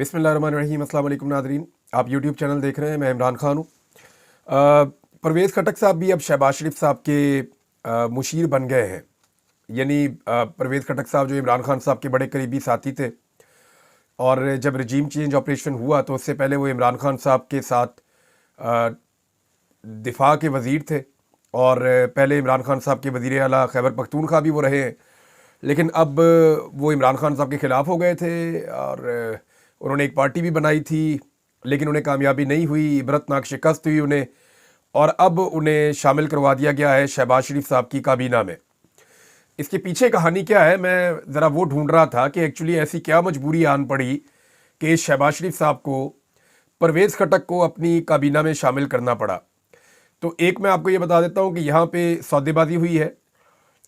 बिस्मिल्लाहिर्रहमानिर्रहीम। अस्सलाम वालेकुम नाज़रीन, आप यूट्यूब चैनल देख रहे हैं। मैं इमरान खान हूँ। परवेज़ खटक साहब भी अब शहबाज शरीफ साहब के मुशीर बन गए हैं। यानी परवेज़ खटक साहब जो इमरान खान साहब के बड़े करीबी साथी थे, और जब रजीम चेंज ऑपरेशन हुआ तो उससे पहले वो इमरान खान साहब के साथ दिफा के वज़ीर थे, और पहले इमरान खान साहब के वज़ीर आला खैबर पख्तूनख्वा भी वो रहे हैं। लेकिन अब वो इमरान खान साहब के ख़िलाफ़ हो गए थे और उन्होंने एक पार्टी भी बनाई थी, लेकिन उन्हें कामयाबी नहीं हुई, इबरतनाक शिकस्त हुई उन्हें, और अब उन्हें शामिल करवा दिया गया है शहबाज शरीफ साहब की काबीना में। इसके पीछे कहानी क्या है, मैं ज़रा वो ढूंढ रहा था कि एक्चुअली ऐसी क्या मजबूरी आन पड़ी कि शहबाज शरीफ साहब को परवेज़ खटक को अपनी काबीना में शामिल करना पड़ा। तो एक मैं आपको ये बता देता हूँ कि यहाँ पे सौदेबाजी हुई है।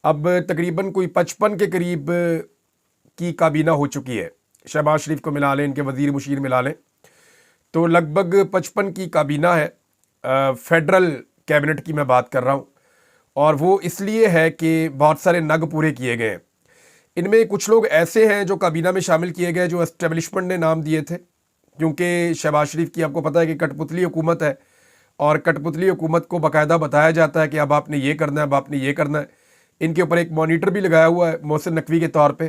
अब तकरीबन कोई 55 के करीब की काबीना हो चुकी है। शहबाज शरीफ को मिला लें, इनके वज़ीर मुशीर मिला लें, तो लगभग 55 की काबीना है। फेडरल कैबिनेट की मैं बात कर रहा हूँ, और वो इसलिए है कि बहुत सारे नग पूरे किए गए हैं। इनमें कुछ लोग ऐसे हैं जो काबीना में शामिल किए गए जो एस्टेब्लिशमेंट ने नाम दिए थे, क्योंकि शहबाज शरीफ की आपको पता है कि कठपुतली हुकूमत है, और कठपुतली हुकूमत को बाकायदा बताया जाता है कि अब आपने ये करना है, अब आपने ये करना है। इनके ऊपर एक मॉनिटर भी लगाया हुआ है मोहसिन नकवी के तौर पे।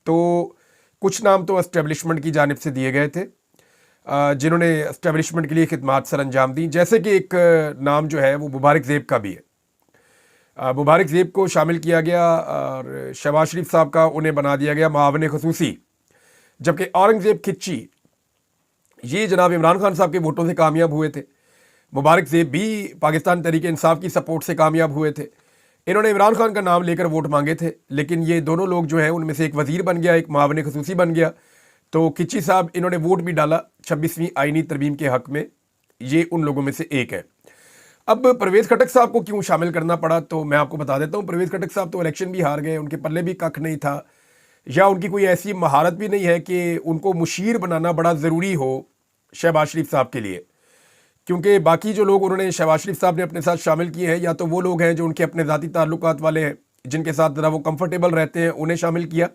तो कुछ नाम तो एस्टेब्लिशमेंट की जानिब से दिए गए थे जिन्होंने एस्टेब्लिशमेंट के लिए खिदमात सर अंजाम दी। जैसे कि एक नाम जो है वो मुबारक ज़ेब का भी है। मुबारक ज़ेब को शामिल किया गया और शहबाज शरीफ साहब का उन्हें बना दिया गया मावन खसूसी। जबकि औरंगज़ेब खिच्ची ये जनाब इमरान खान साहब के वोटों से कामयाब हुए थे। मुबारक ज़ेब भी पाकिस्तान तहरीक इंसाफ की सपोर्ट से कामयाब हुए थे। इन्होंने इमरान खान का नाम लेकर वोट मांगे थे, लेकिन ये दोनों लोग जो हैं उनमें से एक वज़ीर बन गया, एक मावन खसूसी बन गया। तो खिच्ची साहब इन्होंने वोट भी डाला 26वीं आईनी तरमीम के हक़ में, ये उन लोगों में से एक है। अब परवेज़ खटक साहब को क्यों शामिल करना पड़ा, तो मैं आपको बता देता हूँ। परवेज़ खटक साहब तो इलेक्शन भी हार गए, उनके पल्ले भी कख नहीं था, या उनकी कोई ऐसी महारत भी नहीं है कि उनको मुशीर बनाना बड़ा ज़रूरी हो शहबाज शरीफ साहब के लिए। क्योंकि बाकी जो लोग उन्होंने शहबाज शरीफ साहब ने अपने साथ शामिल किए हैं, या तो वो लोग हैं जो उनके अपने ज़ाती ताल्लुकात वाले हैं, जिनके साथ ज़रा वो कंफर्टेबल रहते हैं, उन्हें शामिल किया।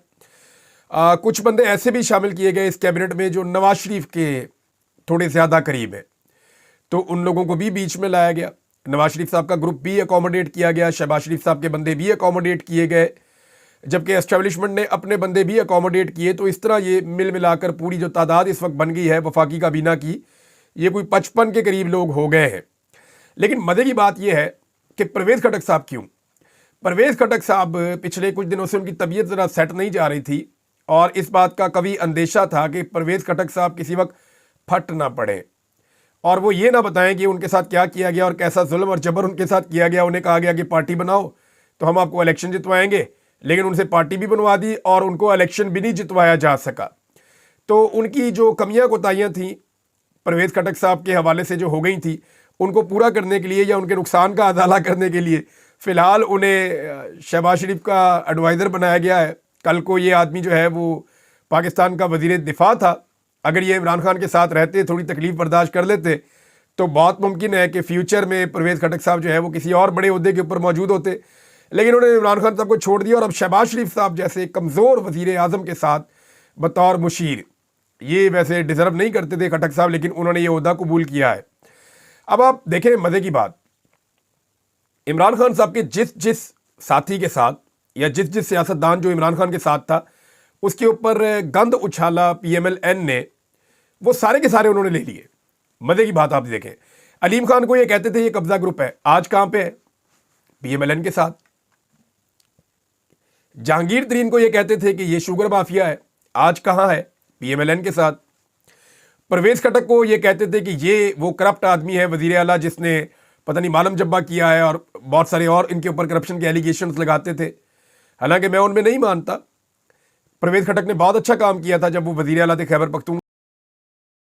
कुछ बंदे ऐसे भी शामिल किए गए इस कैबिनेट में जो नवाज शरीफ के थोड़े ज़्यादा करीब हैं, तो उन लोगों को भी बीच में लाया गया। नवाज शरीफ साहब का ग्रुप भी अकोमोडेट किया गया, शहबाज शरीफ साहब के बंदे भी अकोमोडेट किए गए, जबकि एस्टेब्लिशमेंट ने अपने बंदे भी अकोमोडेट किए। तो इस तरह ये मिल मिलाकर पूरी जो तादाद इस वक्त बन गई है वफाकी काबीना की, ये कोई 55 के करीब लोग हो गए हैं। लेकिन मज़े की बात यह है कि परवेज़ खटक साहब क्यों? परवेज़ खटक साहब पिछले कुछ दिनों से उनकी तबीयत ज़रा सेट नहीं जा रही थी, और इस बात का कभी अंदेशा था कि परवेज़ खटक साहब किसी वक्त फट ना पड़े, और वो ये ना बताएं कि उनके साथ क्या किया गया और कैसा जुल्म और जबर उनके साथ किया गया। उन्हें कहा गया कि पार्टी बनाओ तो हम आपको इलेक्शन जितवाएंगे, लेकिन उनसे पार्टी भी बनवा दी और उनको इलेक्शन भी नहीं जितवाया जा सका। तो उनकी जो कमियाँ कोताहियाँ थी परवेज़ खटक साहब के हवाले से जो हो गई थी, उनको पूरा करने के लिए या उनके नुकसान का अदाला करने के लिए फ़िलहाल उन्हें शहबाज शरीफ का एडवाइज़र बनाया गया है। कल को ये आदमी जो है वो पाकिस्तान का वज़ीर दिफा था। अगर ये इमरान खान के साथ रहते, थोड़ी तकलीफ़ बर्दाश्त कर लेते, तो बहुत मुमकिन है कि फ्यूचर में परवेज़ खटक साहब जो है वो किसी और बड़े ओहदे के ऊपर मौजूद होते। लेकिन उन्होंने इमरान खान साहब को छोड़ दिया, और अब शहबाज शरीफ साहब जैसे कमज़ोर वज़ीर आज़म के साथ बतौर मुशीर, ये वैसे डिज़र्व नहीं करते थे खटक साहब, लेकिन उन्होंने ये ओहदा कबूल किया है। अब आप देखें मज़े की बात, इमरान खान साहब के जिस जिस साथी के साथ या जिस जिस सियासतदान जो इमरान खान के साथ था, उसके ऊपर गंद उछाला PMLN ने, वो सारे के सारे उन्होंने ले लिए। मज़े की बात आप देखें, अलीम खान को ये कहते थे ये कब्जा ग्रुप है, आज कहाँ पे है? PMLN के साथ। जहांगीर तरीन को ये कहते थे कि ये शुगर माफिया है, आज कहाँ है? PMLN के साथ। परवेज़ खटक को ये कहते थे कि ये वो करप्ट आदमी है, वज़ीर आला, जिसने पता नहीं मालम जब्बा किया है, और बहुत सारे और इनके ऊपर करप्शन के एलिगेशंस लगाते थे। हालांकि मैं उनमें नहीं मानता। परवेज़ खटक ने बहुत अच्छा काम किया था जब वो वज़ीर आला थे खैबर पख्तूनख्वा